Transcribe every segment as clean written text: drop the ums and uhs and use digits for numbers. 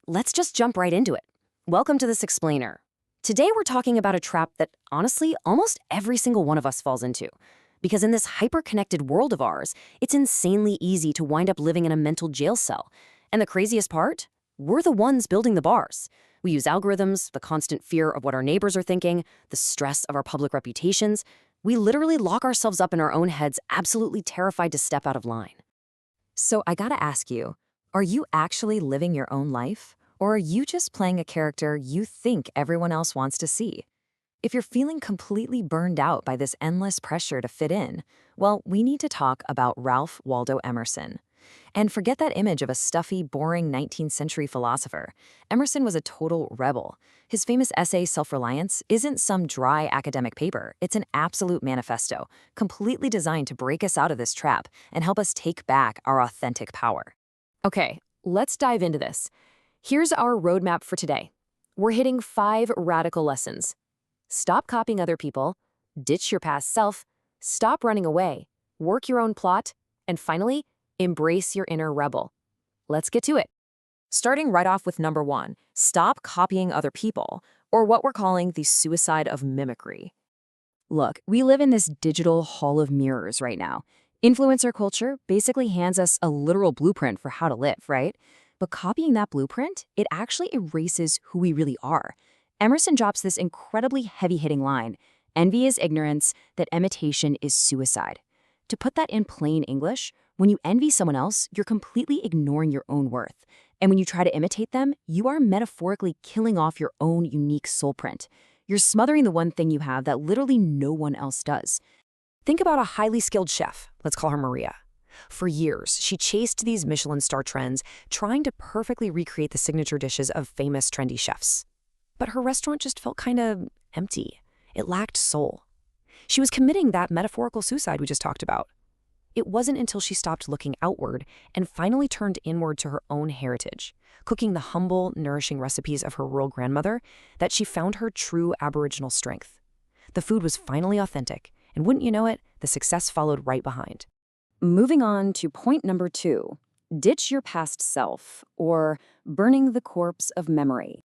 Let's just jump right into it. Welcome to this explainer. Today we're talking about a trap that, honestly, almost every single one of us falls into. Because in this hyper-connected world of ours, it's insanely easy to wind up living in a mental jail cell. And the craziest part? We're the ones building the bars. We use algorithms, the constant fear of what our neighbors are thinking, the stress of our public reputations. We literally lock ourselves up in our own heads, absolutely terrified to step out of line. So I gotta ask you, are you actually living your own life? Or are you just playing a character you think everyone else wants to see? If you're feeling completely burned out by this endless pressure to fit in, well, we need to talk about Ralph Waldo Emerson. And forget that image of a stuffy, boring 19th century philosopher. Emerson was a total rebel. His famous essay, Self-Reliance, isn't some dry academic paper. It's an absolute manifesto, completely designed to break us out of this trap and help us take back our authentic power. Okay, let's dive into this. Here's our roadmap for today. We're hitting 5 radical lessons. Stop copying other people, ditch your past self, stop running away, work your own plot, and finally, embrace your inner rebel. Let's get to it. Starting right off with number 1, stop copying other people, or what we're calling the suicide of mimicry. Look, we live in this digital hall of mirrors right now. Influencer culture basically hands us a literal blueprint for how to live, right? But copying that blueprint, it actually erases who we really are. Emerson drops this incredibly heavy-hitting line, "Envy is ignorance, that imitation is suicide." To put that in plain English, when you envy someone else, you're completely ignoring your own worth. And when you try to imitate them, you are metaphorically killing off your own unique soul print. You're smothering the one thing you have that literally no one else does. Think about a highly skilled chef, let's call her Maria. For years, she chased these Michelin star trends, trying to perfectly recreate the signature dishes of famous trendy chefs. But her restaurant just felt kind of empty. It lacked soul. She was committing that metaphorical suicide we just talked about. It wasn't until she stopped looking outward and finally turned inward to her own heritage, cooking the humble, nourishing recipes of her rural grandmother, that she found her true Aboriginal strength. The food was finally authentic, and wouldn't you know it, the success followed right behind. Moving on to point number 2, ditch your past self, or burning the corpse of memory.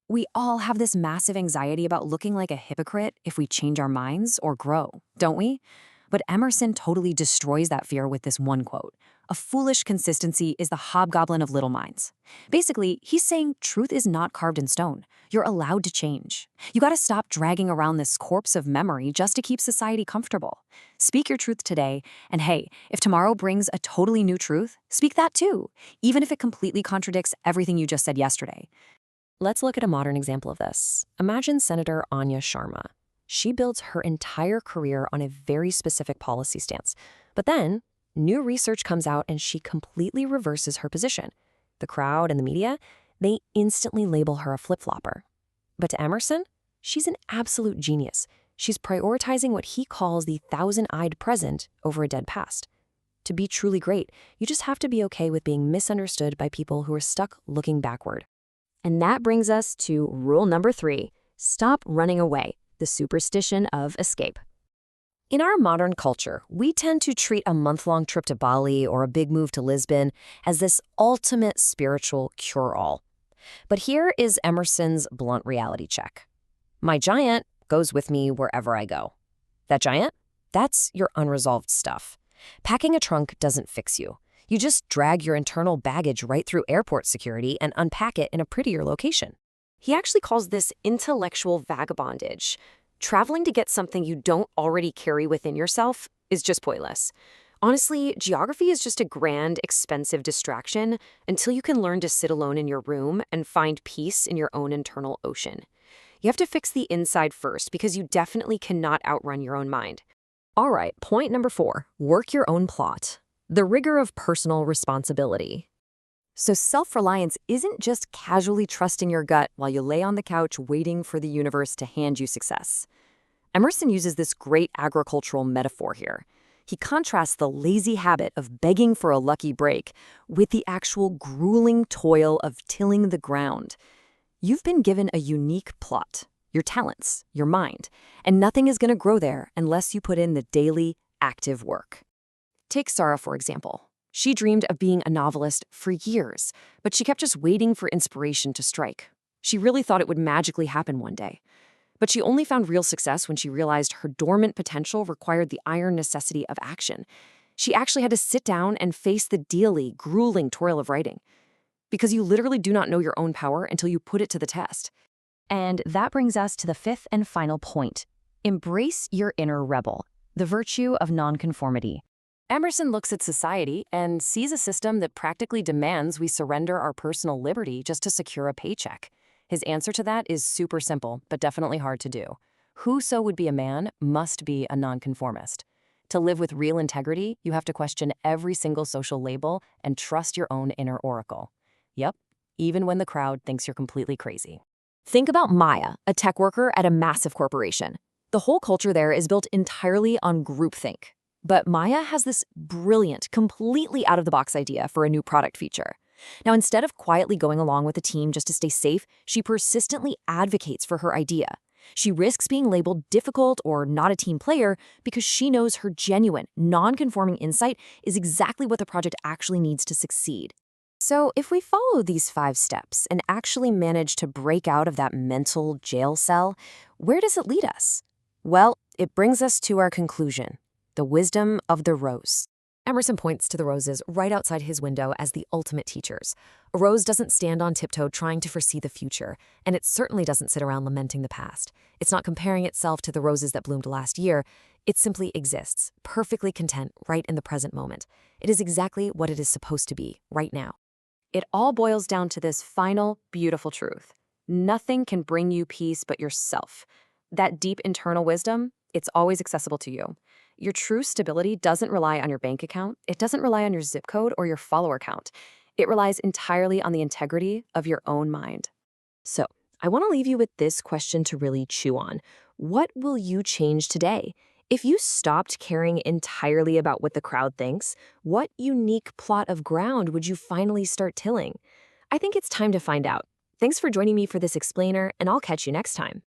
We all have this massive anxiety about looking like a hypocrite if we change our minds or grow, don't we? But Emerson totally destroys that fear with this one quote: "A foolish consistency is the hobgoblin of little minds." Basically, he's saying truth is not carved in stone. You're allowed to change. You gotta stop dragging around this corpse of memory just to keep society comfortable. Speak your truth today, and hey, if tomorrow brings a totally new truth, speak that too, even if it completely contradicts everything you just said yesterday. Let's look at a modern example of this. Imagine Senator Anya Sharma. She builds her entire career on a very specific policy stance. But then, new research comes out and she completely reverses her position. The crowd and the media, they instantly label her a flip-flopper. But to Emerson, she's an absolute genius. She's prioritizing what he calls the thousand-eyed present over a dead past. To be truly great, you just have to be okay with being misunderstood by people who are stuck looking backward. And that brings us to rule number 3, stop running away. The superstition of escape. In our modern culture, we tend to treat a month-long trip to Bali or a big move to Lisbon as this ultimate spiritual cure-all. But here is Emerson's blunt reality check. My giant goes with me wherever I go. That giant? That's your unresolved stuff. Packing a trunk doesn't fix you. You just drag your internal baggage right through airport security and unpack it in a prettier location. He actually calls this intellectual vagabondage. Traveling to get something you don't already carry within yourself is just pointless. Honestly, geography is just a grand, expensive distraction until you can learn to sit alone in your room and find peace in your own internal ocean. You have to fix the inside first because you definitely cannot outrun your own mind. All right, point number 4, work your own plot. The rigor of personal responsibility. So self-reliance isn't just casually trusting your gut while you lay on the couch waiting for the universe to hand you success. Emerson uses this great agricultural metaphor here. He contrasts the lazy habit of begging for a lucky break with the actual grueling toil of tilling the ground. You've been given a unique plot, your talents, your mind, and nothing is going to grow there unless you put in the daily, active work. Take Sarah, for example. She dreamed of being a novelist for years, but she kept just waiting for inspiration to strike. She really thought it would magically happen one day. But she only found real success when she realized her dormant potential required the iron necessity of action. She actually had to sit down and face the daily, grueling toil of writing. Because you literally do not know your own power until you put it to the test. And that brings us to the fifth and final point. Embrace your inner rebel, the virtue of nonconformity. Emerson looks at society and sees a system that practically demands we surrender our personal liberty just to secure a paycheck. His answer to that is super simple, but definitely hard to do. Whoso would be a man must be a nonconformist. To live with real integrity, you have to question every single social label and trust your own inner oracle. Yep, even when the crowd thinks you're completely crazy. Think about Maya, a tech worker at a massive corporation. The whole culture there is built entirely on groupthink. But Maya has this brilliant, completely out-of-the-box idea for a new product feature. Now, instead of quietly going along with the team just to stay safe, she persistently advocates for her idea. She risks being labeled difficult or not a team player because she knows her genuine, non-conforming insight is exactly what the project actually needs to succeed. So if we follow these 5 steps and actually manage to break out of that mental jail cell, where does it lead us? Well, it brings us to our conclusion, the wisdom of the rose. Emerson points to the roses right outside his window as the ultimate teachers. A rose doesn't stand on tiptoe trying to foresee the future, and it certainly doesn't sit around lamenting the past. It's not comparing itself to the roses that bloomed last year. It simply exists, perfectly content right in the present moment. It is exactly what it is supposed to be, right now. It all boils down to this final, beautiful truth. Nothing can bring you peace but yourself. That deep internal wisdom, it's always accessible to you. Your true stability doesn't rely on your bank account. It doesn't rely on your zip code or your follower count. It relies entirely on the integrity of your own mind. So, I want to leave you with this question to really chew on. What will you change today? If you stopped caring entirely about what the crowd thinks, what unique plot of ground would you finally start tilling? I think it's time to find out. Thanks for joining me for this explainer, and I'll catch you next time.